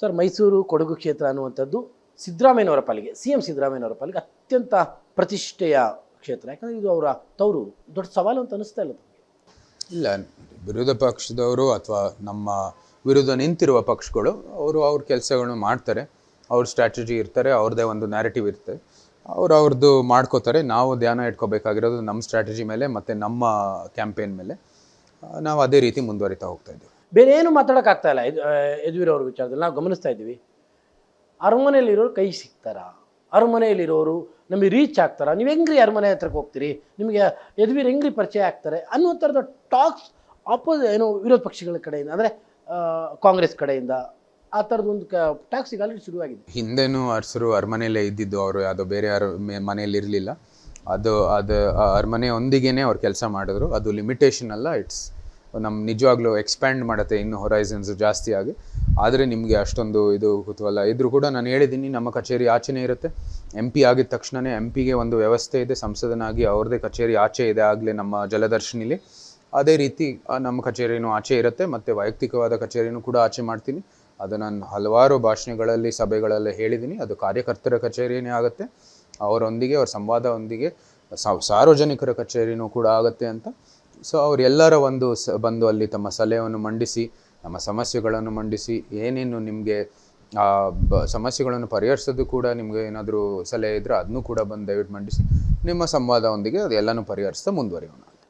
Sir, Mysuru Kodagu ಕ್ಷೇತ್ರ ಅನ್ನುವಂಥದ್ದು ಸಿದ್ದರಾಮಯ್ಯನವರ ಪಾಲಿಗೆ, CM ಸಿದ್ದರಾಮಯ್ಯನವರ ಪಾಲಿಗೆ ಅತ್ಯಂತ ಪ್ರತಿಷ್ಠೆಯ ಕ್ಷೇತ್ರ. ಯಾಕಂದರೆ ಇದು ಅವರ ತವರು. ದೊಡ್ಡ ಸವಾಲು ಅಂತ ಅನಿಸ್ತಾ ಇಲ್ಲ ತಮಗೆ? ಇಲ್ಲ, ವಿರೋಧ ಪಕ್ಷದವರು ಅಥವಾ ನಮ್ಮ ವಿರುದ್ಧ ನಿಂತಿರುವ ಪಕ್ಷಗಳು ಅವ್ರ ಕೆಲಸಗಳನ್ನು ಮಾಡ್ತಾರೆ. ಅವ್ರ ಸ್ಟ್ರಾಟಜಿ ಇರ್ತಾರೆ, ಅವ್ರದ್ದೇ ಒಂದು ನ್ಯಾರೇಟಿವ್ ಇರುತ್ತೆ, ಅವ್ರದ್ದು ಮಾಡ್ಕೋತಾರೆ. ನಾವು ಧ್ಯಾನ ಇಟ್ಕೋಬೇಕಾಗಿರೋದು ನಮ್ಮ ಸ್ಟ್ರಾಟಜಿ ಮೇಲೆ ಮತ್ತು ನಮ್ಮ ಕ್ಯಾಂಪೇನ್ ಮೇಲೆ. ನಾವು ಅದೇ ರೀತಿ ಮುಂದುವರಿತಾ ಹೋಗ್ತಾ ಇದ್ದೀವಿ. ಬೇರೆ ಏನು ಮಾತಾಡೋಕ್ಕಾಗ್ತಾ ಇಲ್ಲ ಯದುವೀರ್ ಅವ್ರ ವಿಚಾರದಲ್ಲಿ. ನಾವು ಗಮನಿಸ್ತಾ ಇದ್ದೀವಿ, ಅರಮನೆಯಲ್ಲಿರೋರು ಕೈ ಸಿಗ್ತಾರಾ, ಅರಮನೆಯಲ್ಲಿರೋರು ನಮಗೆ ರೀಚ್ ಆಗ್ತಾರಾ, ನೀವು ಹೆಂಗ್ರಿ ಅರಮನೆ ಹತ್ರಕ್ಕೆ ಹೋಗ್ತೀರಿ, ನಿಮಗೆ ಯದುವೀರ್ ಹೆಂಗ್ರಿ ಪರಿಚಯ ಆಗ್ತಾರೆ ಅನ್ನೋ ಥರದ ಟಾಕ್ಸ್ ವಿರೋಧ ಪಕ್ಷಗಳ ಕಡೆಯಿಂದ, ಅಂದರೆ ಕಾಂಗ್ರೆಸ್ ಕಡೆಯಿಂದ ಆ ಥರದ್ದು ಒಂದು ಟಾಕ್ಸ್ ಈಗ ಆಲ್ರೆಡಿ ಶುರುವಾಗಿದೆ. ಹಿಂದೆನೂ ಅರಸರು ಅರಮನೆಯಲ್ಲೇ ಇದ್ದಿದ್ದು, ಅವರು ಯಾವುದೋ ಬೇರೆ ಯಾರು ಮನೆಯಲ್ಲಿ ಇರಲಿಲ್ಲ. ಅದು ಅರಮನೆಯೊಂದಿಗೇ ಅವ್ರು ಕೆಲಸ ಮಾಡಿದ್ರು. ಅದು ಲಿಮಿಟೇಷನ್ ಅಲ್ಲ, ಇಟ್ಸ್ ನಮ್ಮ ನಿಜವಾಗ್ಲೂ ಎಕ್ಸ್ಪ್ಯಾಂಡ್ ಮಾಡುತ್ತೆ ಇನ್ನೂ ಹೊರೈಸನ್ಸ್ ಜಾಸ್ತಿ ಆಗಿ. ಆದರೆ ನಿಮಗೆ ಅಷ್ಟೊಂದು ಇದು ಕುತೂಹಲ ಇದ್ರೂ ಕೂಡ ನಾನು ಹೇಳಿದ್ದೀನಿ, ನಮ್ಮ ಕಚೇರಿ ಆಚೆನೇ ಇರುತ್ತೆ. MP ಆಗಿದ ತಕ್ಷಣವೇ MPಗೆ ಒಂದು ವ್ಯವಸ್ಥೆ ಇದೆ, ಸಂಸದನಾಗಿ ಅವ್ರದ್ದೇ ಕಚೇರಿ ಆಚೆ ಇದೆ. ಆಗಲೇ ನಮ್ಮ ಜಲದರ್ಶಿನಿಲಿ ಅದೇ ರೀತಿ ನಮ್ಮ ಕಚೇರಿನೂ ಆಚೆ ಇರುತ್ತೆ, ಮತ್ತು ವೈಯಕ್ತಿಕವಾದ ಕಚೇರಿನೂ ಕೂಡ ಆಚೆ ಮಾಡ್ತೀನಿ. ಅದು ನಾನು ಹಲವಾರು ಭಾಷಣಗಳಲ್ಲಿ, ಸಭೆಗಳಲ್ಲಿ ಹೇಳಿದ್ದೀನಿ. ಅದು ಕಾರ್ಯಕರ್ತರ ಕಚೇರಿಯೇ ಆಗುತ್ತೆ, ಅವರೊಂದಿಗೆ, ಅವ್ರ ಸಂವಾದದೊಂದಿಗೆ ಸಾರ್ವಜನಿಕರ ಕಚೇರಿನೂ ಕೂಡ ಆಗುತ್ತೆ ಅಂತ. ಸೊ ಅವರೆಲ್ಲರ ಬಂದು ಅಲ್ಲಿ ತಮ್ಮ ಸಲಹೆಯನ್ನು ಮಂಡಿಸಿ, ನಮ್ಮ ಸಮಸ್ಯೆಗಳನ್ನು ಮಂಡಿಸಿ, ಏನೇನು ನಿಮಗೆ ಸಮಸ್ಯೆಗಳನ್ನು ಪರಿಹರಿಸೋದು ಕೂಡ ನಿಮಗೆ ಏನಾದರೂ ಸಲಹೆ ಇದ್ದರೆ ಅದನ್ನೂ ಕೂಡ ಬಂದು ದಯವಿಟ್ಟು ಮಂಡಿಸಿ, ನಿಮ್ಮ ಸಂವಾದದೊಂದಿಗೆ ಅದೆಲ್ಲನೂ ಪರಿಹರಿಸ್ತಾ ಮುಂದುವರಿಯೋಣ.